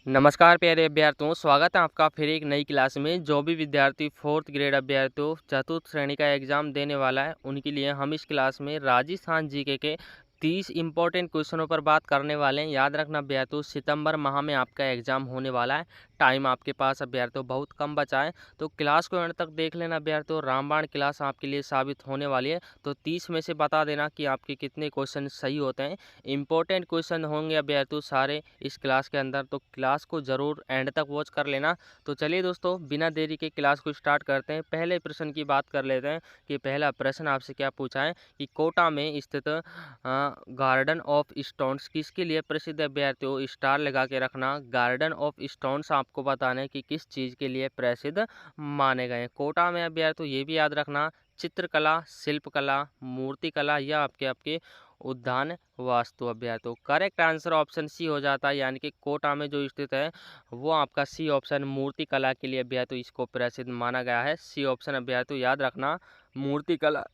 नमस्कार प्यारे अभ्यर्थियों, स्वागत है आपका फिर एक नई क्लास में। जो भी विद्यार्थी फोर्थ ग्रेड अभ्यर्थियों चतुर्थ श्रेणी का एग्जाम देने वाला है, उनके लिए हम इस क्लास में राजस्थान जीके के 30 इंपॉर्टेंट क्वेश्चनों पर बात करने वाले हैं। याद रखना अभ्यर्थियों, सितंबर माह में आपका एग्जाम होने वाला है। टाइम आपके पास अभ्यर्थियों बहुत कम बचा है, तो क्लास को अंत तक देख लेना अभ्यर्थियों। रामबाण क्लास आपके लिए साबित होने वाली है, तो 30 में से बता देना कि आपके कितने क्वेश्चन सही होते हैं। इंपॉर्टेंट क्वेश्चन होंगे अभ्यर्थियों सारे इस क्लास के अंदर, तो क्लास को ज़रूर एंड तक वॉच कर लेना। तो चलिए दोस्तों, बिना देरी के क्लास को स्टार्ट करते हैं। पहले प्रश्न की बात कर लेते हैं कि पहला प्रश्न आपसे क्या पूछा है कि कोटा में स्थित गार्डन ऑफ स्टोन्स किसके लिए प्रसिद्ध है अभ्यर्थियों। स्टार लगा के रखना। गार्डन ऑफ स्टोन्स आपको बताना है कि किस चीज़ के लिए प्रसिद्ध माने गए हैं। कोटा में अभ्यर्थियों ये भी याद रखना, चित्रकला, शिल्पकला, मूर्तिकला या आपके आपके उद्यान वास्तु अभ्यर्थियों। करेक्ट आंसर ऑप्शन सी हो जाता है, यानी कि कोटा में जो स्थित है वो आपका सी ऑप्शन मूर्तिकला के लिए अभ्यर्थियों इसको प्रसिद्ध माना गया है। सी ऑप्शन अभ्यर्थियों याद रखना, मूर्तिकला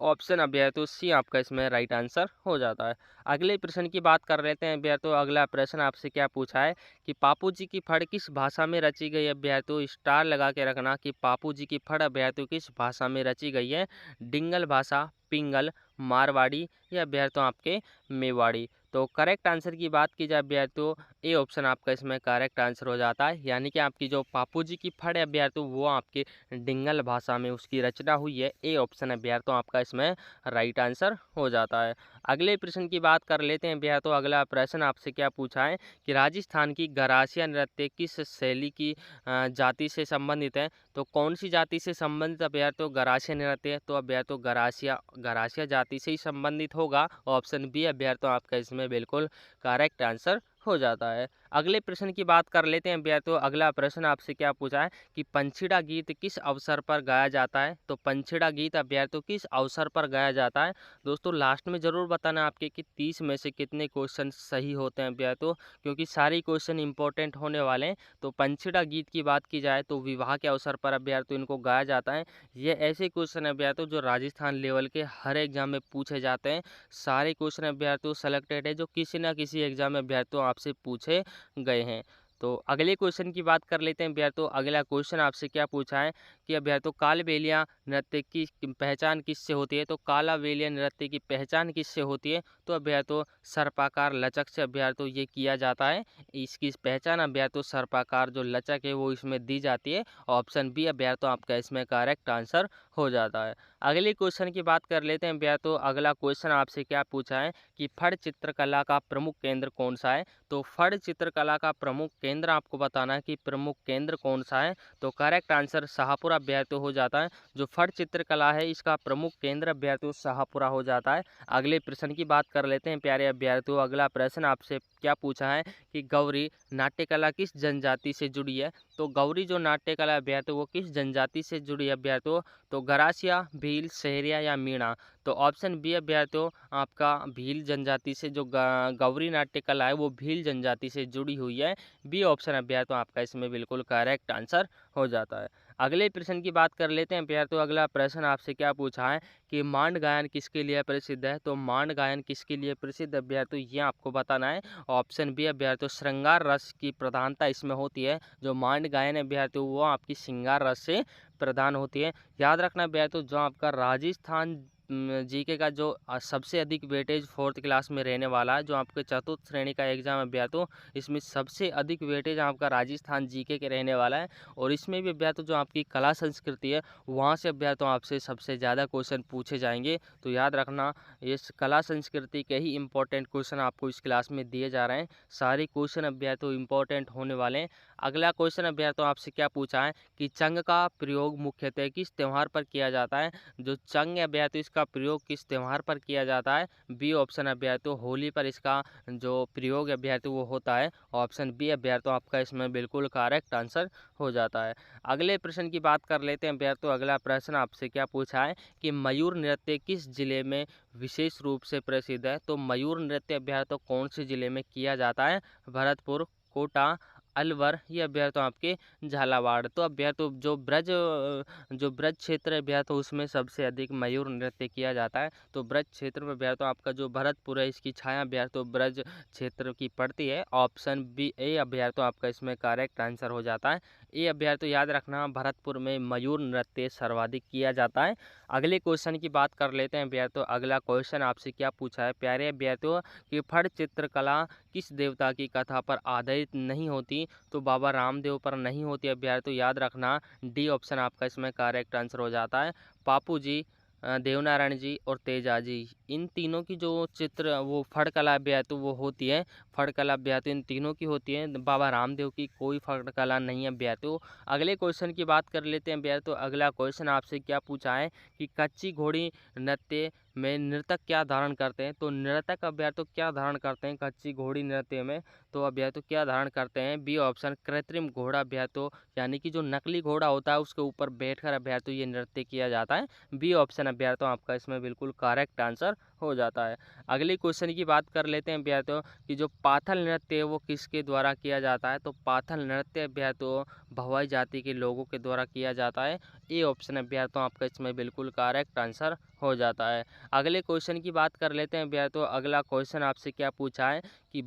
ऑप्शन अभ्यर्थियों सी आपका इसमें राइट आंसर हो जाता है। अगले प्रश्न की बात कर लेते हैं अभ्यर्थियों। अगला प्रश्न आपसे क्या पूछा है कि पापू जी की फड़ किस भाषा में रची गई है अभ्यर्थियों। स्टार लगा के रखना कि पापू जी की फड़ अभ्यर्थियों किस भाषा में रची गई है। डिंगल भाषा, पिंगल, मारवाड़ी या अभ्यर्थियों आपके मेवाड़ी। तो करेक्ट आंसर की बात की जाए अभ्यर्थियों, ए ऑप्शन आपका इसमें करेक्ट आंसर हो जाता है, यानी कि आपकी जो पापू जी की फड़ है अभ्यर्थियों वो आपके डिंगल भाषा में उसकी रचना हुई है। ए ऑप्शन अभ्यर्थियों आपका इसमें राइट आंसर हो जाता है। अगले प्रश्न की बात कर लेते हैं अभ्यर्थियों। अगला प्रश्न आपसे क्या पूछा है कि राजस्थान की गरासिया नृत्य किस शैली की जाति से संबंधित है। तो कौन सी जाति से संबंधित अभ्यर्थियों गरासिया नृत्य, तो अभ्यर्थियों गरासिया गरासिया जाति से ही संबंधित होगा। ऑप्शन बी अभ्यर्थियों आपका इसमें बिल्कुल करेक्ट आंसर हो जाता है। अगले प्रश्न की बात कर लेते हैं अभ्यर्थियों। अगला प्रश्न आपसे क्या पूछा है कि पंछीड़ा गीत किस अवसर पर गाया जाता है। तो पंछीड़ा गीत अभ्यर्थियों किस अवसर पर गाया जाता है। दोस्तों लास्ट में ज़रूर बताना आपके कि 30 में से कितने क्वेश्चन सही होते हैं अभ्यर्थियों, क्योंकि सारे क्वेश्चन इंपॉर्टेंट होने वाले हैं। तो पंछीड़ा गीत की बात की जाए तो विवाह के अवसर पर अभ्यर्थियों इनको गाया जाता है। ये ऐसे क्वेश्चन अभ्यर्थियों जो राजस्थान लेवल के हर एग्जाम में पूछे जाते हैं। सारे क्वेश्चन अभ्यर्थियों सेलेक्टेड है जो किसी न किसी एग्जाम में अभ्यर्थियों आपसे पूछे गए हैं। तो अगले क्वेश्चन की बात कर लेते हैं अभ्यर्थियों। अगला क्वेश्चन आपसे क्या पूछा है कि अभ्यर्थियों कालबेलिया नृत्य की पहचान किससे होती है। तो कालबेलिया नृत्य की पहचान किससे होती है। तो अभ्यर्थियों सर्पाकार लचक से अभ्यर्थियों ये किया जाता है। इसकी पहचान अभ्यर्थियों सर्पाकार जो लचक है वो इसमें दी जाती है। ऑप्शन बी अभ्यर्थियों आपका इसमें करेक्ट आंसर हो जाता है। अगले क्वेश्चन की बात कर लेते हैं अभ्यर्थियों। अगला क्वेश्चन आपसे क्या पूछा है कि फड़ चित्रकला का प्रमुख केंद्र कौन सा है। तो फड़ चित्रकला का प्रमुख केंद्र आपको बताना है कि प्रमुख केंद्र कौन सा है। तो करेक्ट आंसर शाहपुरा अभ्यर्थियों हो जाता है। जो फड़ चित्रकला है इसका प्रमुख केंद्र अभ्यर्थियों शाहपुरा हो जाता है। अगले प्रश्न की बात कर लेते हैं प्यारे अभ्यर्थियों। अगला प्रश्न आपसे क्या पूछा है कि गौरी नाट्यकला किस जनजाति से जुड़ी है। तो गौरी जो नाट्यकला अभ्यर्थियों वो किस जनजाति से जुड़ी है अभ्यर्थियों। तो गरासिया, भील, सहरिया या मीणा। तो ऑप्शन बी अभ्यर्थियों आपका भील जनजाति से जो गौरी नाट्य कला है वो भील जनजाति से जुड़ी हुई है। बी ऑप्शन अभ्यर्थियों आपका इसमें बिल्कुल करेक्ट आंसर हो जाता है। अगले प्रश्न की बात कर लेते हैं अभ्यर्थियों। अगला प्रश्न आपसे क्या पूछा है कि मांड गायन किसके लिए प्रसिद्ध है। तो मांड गायन किसके लिए प्रसिद्ध अभ्यर्थियों ये आपको बताना है। ऑप्शन बी अभ्यर्थियों श्रृंगार रस की प्रधानता इसमें होती है। जो मांड गायन अभ्यर्थियों वो आपकी श्रृंगार रस से प्रदान होती है। याद रखना अभ्यर्थियों जो आपका राजस्थान जीके का जो सबसे अधिक वेटेज फोर्थ क्लास में रहने वाला है, जो आपके चतुर्थ श्रेणी का एग्जाम अभ्यर्थियों इसमें सबसे अधिक वेटेज आपका राजस्थान जीके के रहने वाला है। और इसमें भी अभ्यर्थियों जो आपकी कला संस्कृति है वहाँ से अभ्यर्थियों आपसे सबसे ज़्यादा क्वेश्चन पूछे जाएंगे। तो याद रखना इस कला संस्कृति के ही इंपॉर्टेंट क्वेश्चन आपको इस क्लास में दिए जा रहे हैं। सारे क्वेश्चन अभ्यर्थियों इंपॉर्टेंट होने वाले हैं। अगला क्वेश्चन अभ्यर्थियों आपसे क्या पूछा है कि चंग का प्रयोग मुख्यतः किस त्यौहार पर किया जाता है। जो चंग अभ्यर्थियों इसका प्रयोग किस त्यौहार पर किया जाता है। बी ऑप्शन अभ्यर्थियों होली पर इसका जो प्रयोग अभ्यर्थियों वो होता है। ऑप्शन बी अभ्यर्थियों आपका इसमें बिल्कुल करेक्ट आंसर हो जाता है। अगले प्रश्न की बात कर लेते हैं अभ्यर्थियों। अगला प्रश्न आपसे क्या पूछा है कि मयूर नृत्य किस जिले में विशेष रूप से प्रसिद्ध है। तो मयूर नृत्य अभ्यर्थियों कौन से जिले में किया जाता है। भरतपुर, कोटा, अलवर, ये अभ्यर्थी आपके झालावाड़। तो अभ्यर्थी जो ब्रज क्षेत्र है अभ्यर्थी उसमें सबसे अधिक मयूर नृत्य किया जाता है। तो ब्रज क्षेत्र में अभ्यर्थी आपका जो भरतपुर है इसकी छाया अभ्यर्थी ब्रज क्षेत्र की पड़ती है। ऑप्शन बी ए अभ्यर्थी आपका इसमें करेक्ट आंसर हो जाता है। ये अभ्यर्थी याद रखना, भरतपुर में मयूर नृत्य सर्वाधिक किया जाता है। अगले क्वेश्चन की बात कर लेते हैं अभ्यर्थियों। अगला क्वेश्चन आपसे क्या पूछा है प्यारे अभ्यर्थियों कि फट चित्रकला किस देवता की कथा पर आधारित नहीं होती? तो बाबा रामदेव पर नहीं होती अभ्यर्थियों, याद रखना डी ऑप्शन आपका इसमें करेक्ट आंसर हो जाता है। पापू जी, देवनारायण जी और तेजा जी, इन तीनों की जो चित्र वो फड़ कला अभ्यर्थियों तो वो होती है। फड़ कला अभ्यर्थियों इन तीनों की होती है, बाबा रामदेव की कोई फड़ कला नहीं है अभ्यर्थियों। अगले क्वेश्चन की बात कर लेते हैं अभ्यर्थियों। अगला क्वेश्चन आपसे क्या पूछा है कि कच्ची घोड़ी नृत्य में नर्तक क्या धारण करते हैं? तो नर्तक अभ्यर्थियों क्या धारण करते हैं कच्ची घोड़ी नृत्य में? तो अभ्यर्थियों क्या धारण करते हैं? बी ऑप्शन कृत्रिम घोड़ा अभ्यर्थियों, यानी कि जो नकली घोड़ा होता है उसके ऊपर बैठकर अभ्यर्थियों ये नृत्य किया जाता है। बी ऑप्शन अभ्यर्थियों आपका इसमें बिल्कुल करेक्ट आंसर हो जाता है। अगले क्वेश्चन की बात कर लेते हैं अभ्यर्थियों कि जो पाथल नृत्य है वो किसके द्वारा किया जाता है? तो पाथल नृत्य अभ्यर्थियों भवाई जाति के लोगों के द्वारा किया जाता है। ए ऑप्शन अभ्यर्थियों आपका इसमें बिल्कुल करेक्ट आंसर हो जाता है। अगले क्वेश्चन की बात कर लेते हैं अभ्यर्थियों। अगला क्वेश्चन आपसे क्या पूछा है कि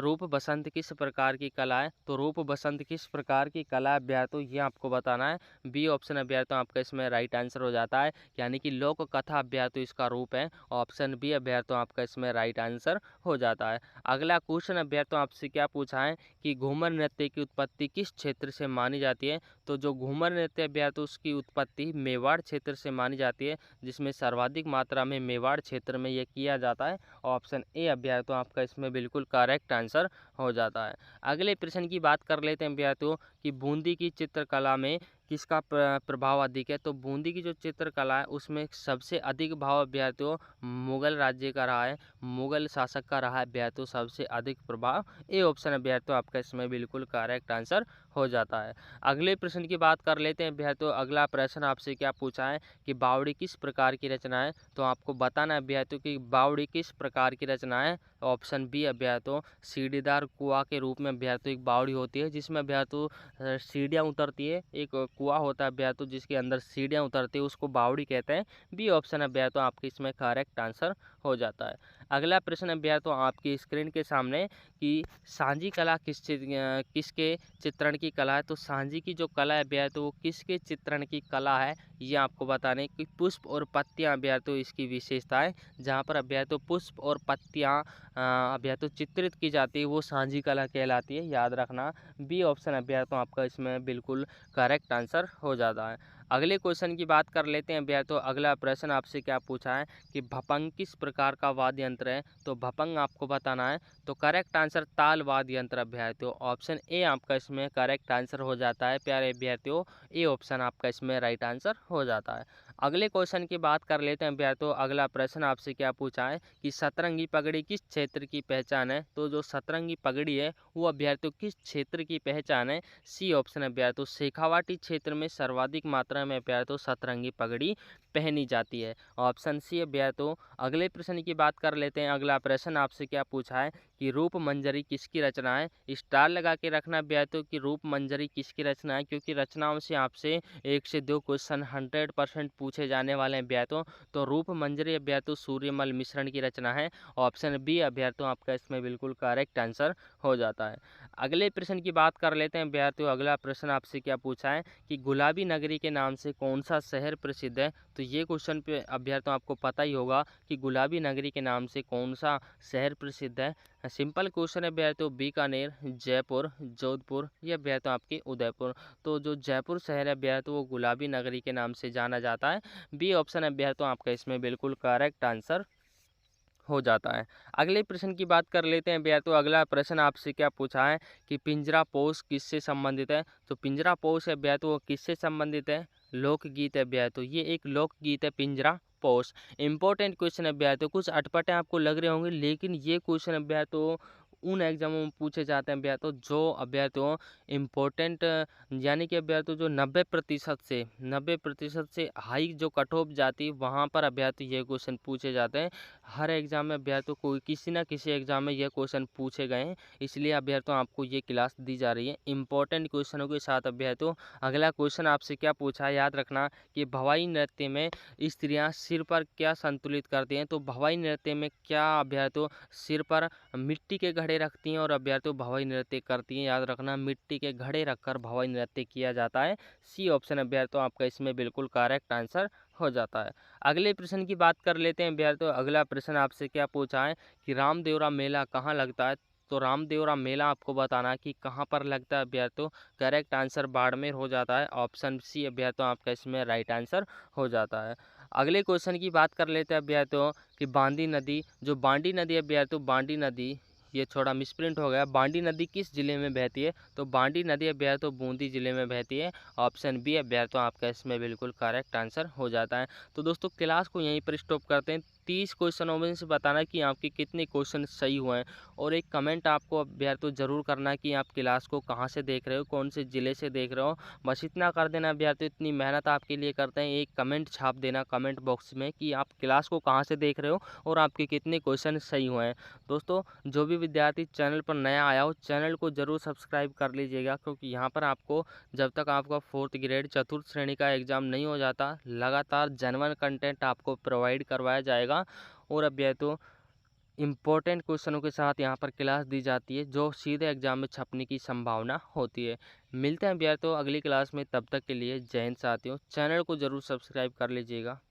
रूप बसंत किस प्रकार की कला है? तो रूप बसंत किस प्रकार की कला अभ्यर्थियों ये आपको बताना है। बी ऑप्शन अभ्यर्थियों आपका इसमें राइट आंसर हो जाता है, यानी कि लोक कथा अभ्यर्थियों इसका रूप है। ऑप्शन बी अभ्यर्थियों आपका इसमें राइट आंसर हो जाता है। अगला क्वेश्चन अभ्यर्थियों आपसे क्या पूछा है कि घूमर नृत्य की उत्पत्ति किस क्षेत्र से मानी जाती है? तो जो घूमर नृत्य अभ्यर्थियों उसकी उत्पत्ति मेवाड़ क्षेत्र से मानी जाती है, जिसमें सर्वाधिक मात्रा में मेवाड़ क्षेत्र में ये किया जाता है। ऑप्शन ए अभ्यर्थियों आपका इसमें बिल्कुल करेक्ट आंसर हो जाता है। अगले प्रश्न की बात कर लेते हैं अभ्यर्थियों कि बूंदी की चित्रकला में किसका प्रभाव अधिक है? तो बूंदी की जो चित्रकला है उसमें सबसे अधिक भाव अभ्यर्थियों मुगल राज्य का रहा है, मुगल शासक का रहा है अभ्यर्थियों सबसे अधिक प्रभाव। ए ऑप्शन अभ्यर्थियों आपका इसमें बिल्कुल करेक्ट आंसर हो जाता है। अगले प्रश्न की बात कर लेते हैं अभ्यर्थियों। अगला प्रश्न आपसे क्या पूछा है कि बावड़ी किस प्रकार की रचना है? तो आपको बताना है अभ्यर्थियों कि बावड़ी किस प्रकार की रचना है। ऑप्शन बी अभ्यर्थियों सीढ़ीदार कुआं के रूप में अभ्यर्थियों एक बावड़ी होती है, जिसमें अभ्यर्थियों सीढ़ियाँ उतरती है। एक कुआं होता है अभ्यर्थियों जिसके अंदर सीढ़ियाँ उतरती है, उसको बावड़ी कहते हैं। बी ऑप्शन अभ्यर्थियों आपके इसमें करेक्ट आंसर हो जाता है। अगला प्रश्न अभ्यर्थियों आपकी स्क्रीन के सामने कि सांझी कला किसके चित्रण की कला है? तो सांझी की जो कला है अभ्यर्थियों वो किसके चित्रण की कला है ये आपको बताने कि पुष्प और पत्तियां अभ्यर्थियों इसकी विशेषता है। जहाँ पर अभ्यर्थियों पुष्प और पत्तियां अभ्यर्थियों चित्रित की जाती है वो सांझी कला कहलाती है, याद रखना। बी ऑप्शन अभ्यर्थियों आपका इसमें बिल्कुल करेक्ट आंसर हो जाता है। अगले क्वेश्चन की बात कर लेते हैं अभ्यर्थियों। अगला प्रश्न आपसे क्या पूछा है कि भपंग किस प्रकार का वाद्य यंत्र है? तो भपंग आपको बताना है। तो करेक्ट आंसर ताल वाद्य यंत्र अभ्यर्थियों, ऑप्शन ए आपका इसमें करेक्ट आंसर हो जाता है प्यारे अभ्यर्थियों। ए ऑप्शन आपका इसमें राइट आंसर हो जाता है। अगले क्वेश्चन की बात कर लेते हैं अभ्यर्थियों। अगला प्रश्न आपसे क्या पूछा है कि सतरंगी पगड़ी किस क्षेत्र की पहचान है? तो जो सतरंगी पगड़ी है वो अभ्यर्थियों किस क्षेत्र की पहचान है? सी ऑप्शन अभ्यर्थियों शेखावाटी क्षेत्र में सर्वाधिक मात्रा में अभ्यर्थियों सतरंगी पगड़ी पहनी जाती है। ऑप्शन सी अभ्यर्थियों। अगले प्रश्न की बात कर लेते हैं। अगला प्रश्न आपसे क्या पूछा है कि रूप मंजरी किसकी रचना है? स्टार लगा के रखना अभ्यर्थियों कि रूप मंजरी किसकी रचना है, क्योंकि रचनाओं से आपसे 1 से 2 क्वेश्चन 100% पूछे जाने वाले हैं अभ्यर्थियों। तो रूप मंजरी अभ्यर्थियों सूर्यमल मिश्रण की रचना है। ऑप्शन बी अभ्यर्थियों आपका इसमें बिल्कुल करेक्ट आंसर हो जाता है। अगले प्रश्न की बात कर लेते हैं अभ्यर्थियों। अगला प्रश्न आपसे क्या पूछा है कि गुलाबी नगरी के नाम से कौन सा शहर प्रसिद्ध है? तो ये क्वेश्चन पे अभ्यर्थियों आपको पता ही होगा कि गुलाबी नगरी के नाम से कौन सा शहर प्रसिद्ध है। सिंपल क्वेश्चन है अभ्यर्थियों, बीकानेर, जयपुर, जोधपुर या अभ्यर्थियों आपके उदयपुर। तो जो जयपुर शहर है अभ्यर्थियों वो गुलाबी नगरी के नाम से जाना जाता है। बी ऑप्शन अभ्यर्थियों आपका इसमें बिल्कुल करेक्ट आंसर हो जाता है। अगले प्रश्न की बात कर लेते हैं अभ्यर्थियों। अगला प्रश्न आपसे क्या पूछा है कि पिंजरा पोष किससे संबंधित है? तो पिंजरा पोष अभ्यर्थियों वो किससे संबंधित है? लोकगीत अभ्यर्थियों, ये एक लोकगीत है पिंजरा पोष। इंपॉर्टेंट क्वेश्चन अभ्यर्थियों, कुछ अटपटे आपको लग रहे होंगे लेकिन ये क्वेश्चन अभ्यर्थियों उन एग्जामों में पूछे जाते हैं अभ्यर्थियों जो अभ्यर्थियों इम्पोर्टेंट, यानी कि अभ्यर्थियों जो 90% से हाई जो कट ऑफ जाती है वहाँ पर अभ्यर्थी ये क्वेश्चन पूछे जाते हैं। हर एग्जाम में अभ्यर्थियों को किसी न किसी एग्जाम में ये क्वेश्चन पूछे गए हैं, इसलिए अभ्यर्थियों आपको ये क्लास दी जा रही है इंपॉर्टेंट क्वेश्चनों के साथ। अभ्यर्थियों अगला क्वेश्चन आपसे क्या पूछा है, याद रखना कि भवाई नृत्य में स्त्रियां सिर पर क्या संतुलित करती हैं। तो भवाई नृत्य में क्या अभ्यर्थियों सिर पर मिट्टी के घड़े रखती हैं और अभ्यर्थियों भवाई नृत्य करती हैं। याद रखना मिट्टी के घड़े रखकर भवाई नृत्य किया जाता है। सी ऑप्शन अभ्यर्थियों आपका इसमें बिल्कुल करेक्ट आंसर हो जाता है। अगले प्रश्न की बात कर लेते हैं अभ्यर्थियों। अगला प्रश्न आपसे क्या पूछा है कि रामदेवरा मेला कहाँ लगता है। तो रामदेवरा मेला आपको बताना है कि कहाँ पर लगता है अभ्यर्थियों। करेक्ट आंसर बाड़मेर हो जाता है। ऑप्शन सी अभ्यर्थियों आपका इसमें राइट आंसर हो जाता है। अगले क्वेश्चन की बात कर लेते हैं अभ्यर्थियों कि बांडी नदी, जो बांडी नदी अभ्यर्थियों, बांडी नदी, ये थोड़ा मिसप्रिंट हो गया, बांडी नदी किस जिले में बहती है। तो बांडी नदी अभ्यर्थियों बूंदी जिले में बहती है। ऑप्शन बी अभ्यर्थियों आपका इसमें बिल्कुल करेक्ट आंसर हो जाता है। तो दोस्तों क्लास को यहीं पर स्टॉप करते हैं। 30 क्वेश्चनों में से बताना कि आपके कितने क्वेश्चन सही हुए हैं और एक कमेंट आपको अभ्यर्थियों ज़रूर करना है कि आप क्लास को कहाँ से देख रहे हो, कौन से ज़िले से देख रहे हो। बस इतना कर देना अभ्यर्थियों, इतनी मेहनत आपके लिए करते हैं। एक कमेंट छाप देना कमेंट बॉक्स में कि आप क्लास को कहाँ से देख रहे हो और आपके कितने क्वेश्चन सही हुए हैं। दोस्तों जो भी विद्यार्थी चैनल पर नया आया हो चैनल को ज़रूर सब्सक्राइब कर लीजिएगा, क्योंकि यहाँ पर आपको जब तक आपका 4th ग्रेड चतुर्थ श्रेणी का एग्ज़ाम नहीं हो जाता लगातार जेन्युइन कंटेंट आपको प्रोवाइड करवाया जाएगा और अभ्यर्थियों इम्पोर्टेंट क्वेश्चनों के साथ यहाँ पर क्लास दी जाती है जो सीधे एग्जाम में छपने की संभावना होती है। मिलते हैं अभ्यर्थियों अगली क्लास में, तब तक के लिए जय हिंद साथियों। चैनल को ज़रूर सब्सक्राइब कर लीजिएगा।